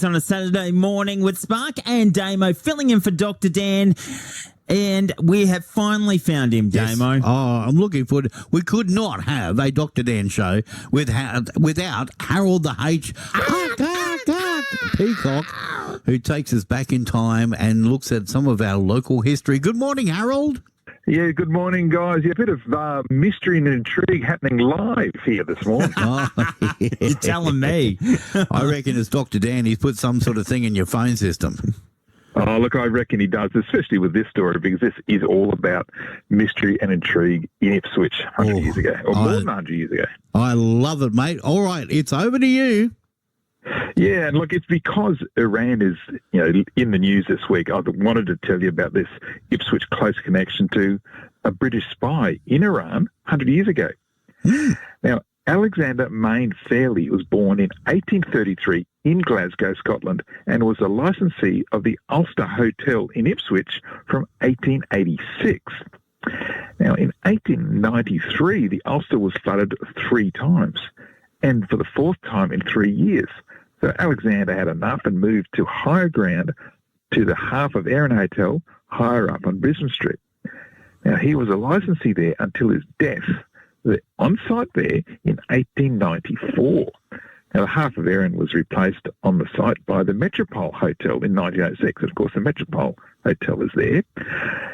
on a Saturday morning with Spark and Damo filling in for Dr. Dan. And we have finally found him, Damo. Yes. Oh, I'm looking forward. We could not have a Dr. Dan show without Harold the Peacock, who takes us back in time and looks at some of our local history. Good morning, Harold. Yeah, good morning, guys. Yeah, a bit of mystery and intrigue happening live here this morning. You're telling me. I reckon it's Dr. Dan. He's put some sort of thing in your phone system. Oh, look, I reckon he does, especially with this story, because this is all about mystery and intrigue in Ipswich 100 years ago, or more than 100 years ago. I love it, mate. All right, it's over to you. Yeah, and look, it's because Iran is, in the news this week. I wanted to tell you about this Ipswich close connection to a British spy in Iran 100 years ago. Now, Alexander Mayne Fairley was born in 1833 in Glasgow, Scotland, and was a licensee of the Ulster Hotel in Ipswich from 1886. Now, in 1893, the Ulster was flooded 3 times, and for the 4th time in 3 years. So Alexander had enough and moved to higher ground to the Half of Erin Hotel, higher up on Brisbane Street. Now, he was a licensee there until his death on site there in 1894. Now, the Half of Erin was replaced on the site by the Metropole Hotel in 1906. Of course, the Metropole Hotel is there.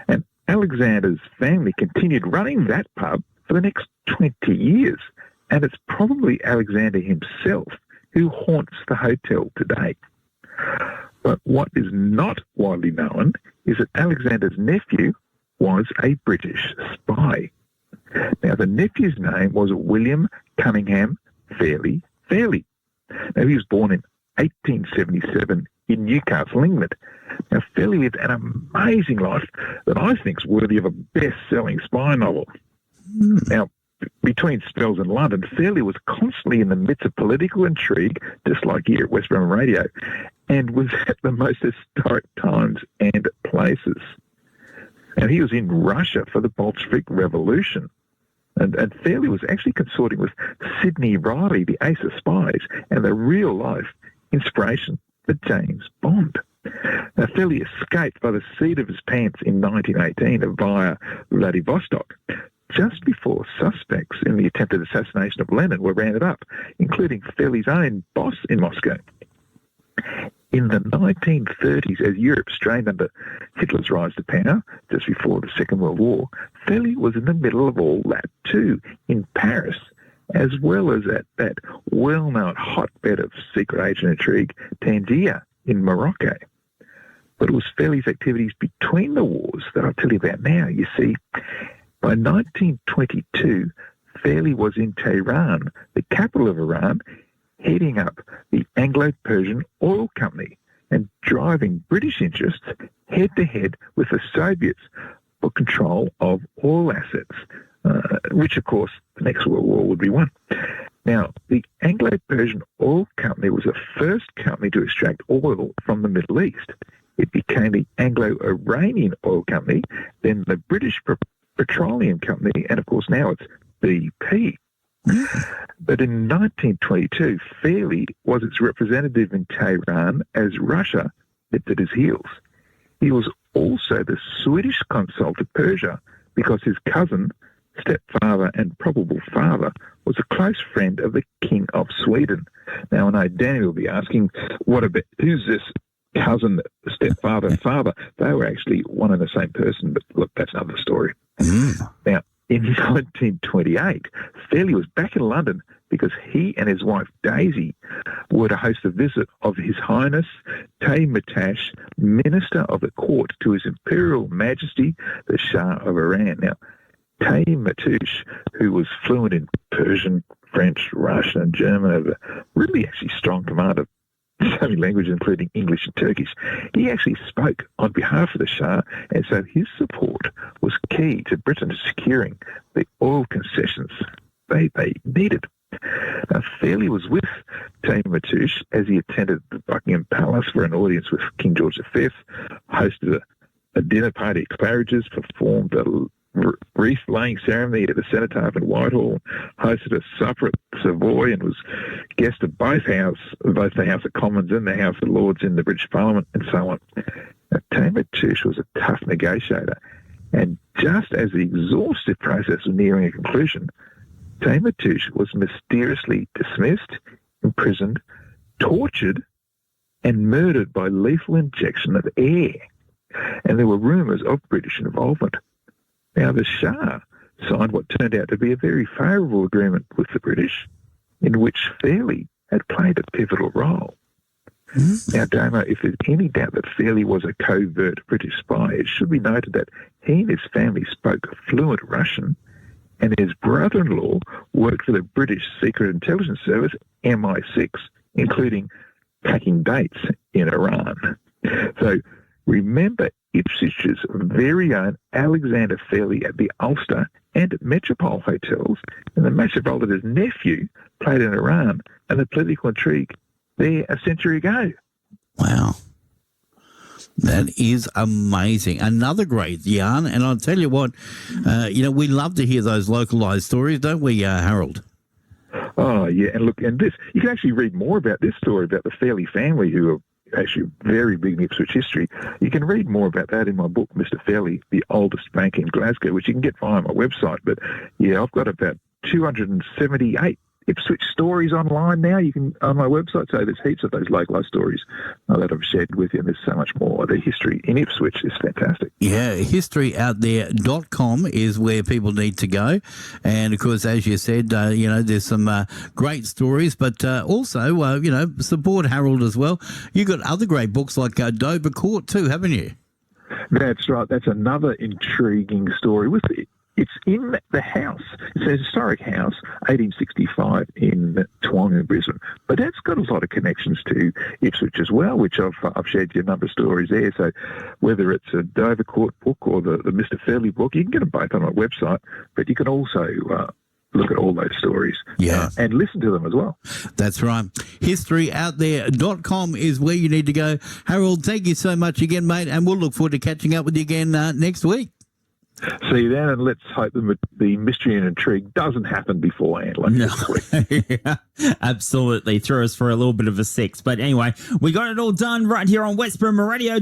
And Alexander's family continued running that pub for the next 20 years. And it's probably Alexander himself who haunts the hotel today. But what is not widely known is that Alexander's nephew was a British spy. Now, the nephew's name was William Cunningham Fairley. Now, he was born in 1877 in Newcastle, England. Now, Fairley lived an amazing life that I think is worthy of a best-selling spy novel. Now, between spells in London, Fairley was constantly in the midst of political intrigue, just like here at West Bremer Radio, and was at the most historic times and places. Now, he was in Russia for the Bolshevik Revolution, and Fairley was actually consorting with Sidney Riley, the ace of spies, and the real-life inspiration for James Bond. Now, Fairley escaped by the seat of his pants in 1918 via Vladivostok, just before suspects in the attempted assassination of Lenin were rounded up, including Fairley's own boss in Moscow. In the 1930s, as Europe strained under Hitler's rise to power, just before the Second World War, Fairley was in the middle of all that too, in Paris, as well as at that well-known hotbed of secret agent intrigue, Tangier in Morocco. But it was Fairley's activities between the wars that I'll tell you about now. You see, by 1922, Fairley was in Tehran, the capital of Iran, heading up the Anglo-Persian Oil Company and driving British interests head-to-head with the Soviets for control of oil assets, which, of course, the next World War would be won. Now, the Anglo-Persian Oil Company was the first company to extract oil from the Middle East. It became the Anglo-Iranian Oil Company, then the British Petroleum Company, and, of course, now it's BP. But in 1922, Fairley was its representative in Tehran as Russia nipped at his heels. He was also the Swedish consul to Persia because his cousin, stepfather and probable father, was a close friend of the King of Sweden. Now, I know Danny will be asking, who's this cousin, stepfather, father? They were actually one and the same person, but look, that's another story. Now, in 1928, Fairley was back in London because he and his wife Daisy were to host a visit of His Highness Taymatash, Minister of the Court to His Imperial Majesty, the Shah of Iran. Now, Taymatash, who was fluent in Persian, French, Russian and German, had a really actually strong command of so many languages, including English and Turkish. He actually spoke on behalf of the Shah, and so his support was key to Britain securing the oil concessions they needed. Now, Fairley was with Taymatash as he attended the Buckingham Palace for an audience with King George V, hosted a dinner party at Claridge's, performed a wreath-laying ceremony at the Cenotaph in Whitehall, hosted a supper at Savoy, and was guest of both the House of Commons and the House of Lords in the British Parliament, and so on. Now, Tamer Tush was a tough negotiator, and just as the exhaustive process was nearing a conclusion, Tamer Tush was mysteriously dismissed, imprisoned, tortured, and murdered by lethal injection of air. And there were rumours of British involvement. Now, the Shah signed what turned out to be a very favourable agreement with the British, in which Fairley had played a pivotal role. Now, Damo, if there's any doubt that Fairley was a covert British spy, it should be noted that he and his family spoke fluent Russian, and his brother-in-law worked for the British Secret Intelligence Service, MI6, including tracking dates in Iran. So remember Ipswich's very own Alexander Fairley at the Ulster and at Metropole hotels, and the massive role that his nephew played in Iran and the political intrigue there a century ago. Wow. That is amazing. Another great yarn. And I'll tell you what, we love to hear those localised stories, don't we, Harold? Oh, yeah. And look, and this, you can actually read more about this story about the Fairley family, who are actually very big in Ipswich history. You can read more about that in my book, Mr. Fairley, The Oldest Bank in Glasgow, which you can get via my website. But, yeah, I've got about 278 Ipswich stories online now. You can on my website, so there's heaps of those localised stories that I've shared with you, and there's so much more. The history in Ipswich is fantastic. Yeah, historyouthere.com is where people need to go. And, of course, as you said, there's some great stories, but also, support Harold as well. You've got other great books like Dover Court too, haven't you? That's right. That's another intriguing story. It's in the house. It's a historic house, 1865 in Toowong in Brisbane. But that's got a lot of connections to Ipswich as well, which I've shared you a number of stories there. So whether it's a Dover Court book or the Mr. Fairley book, you can get them both on my website, but you can also look at all those stories and listen to them as well. That's right. Historyouthere.com is where you need to go. Harold, thank you so much again, mate, and we'll look forward to catching up with you again next week. See you then, and let's hope the mystery and intrigue doesn't happen beforehand. Yeah, absolutely. Throw us for a little bit of a six. But anyway, we got it all done right here on West Bremer Radio.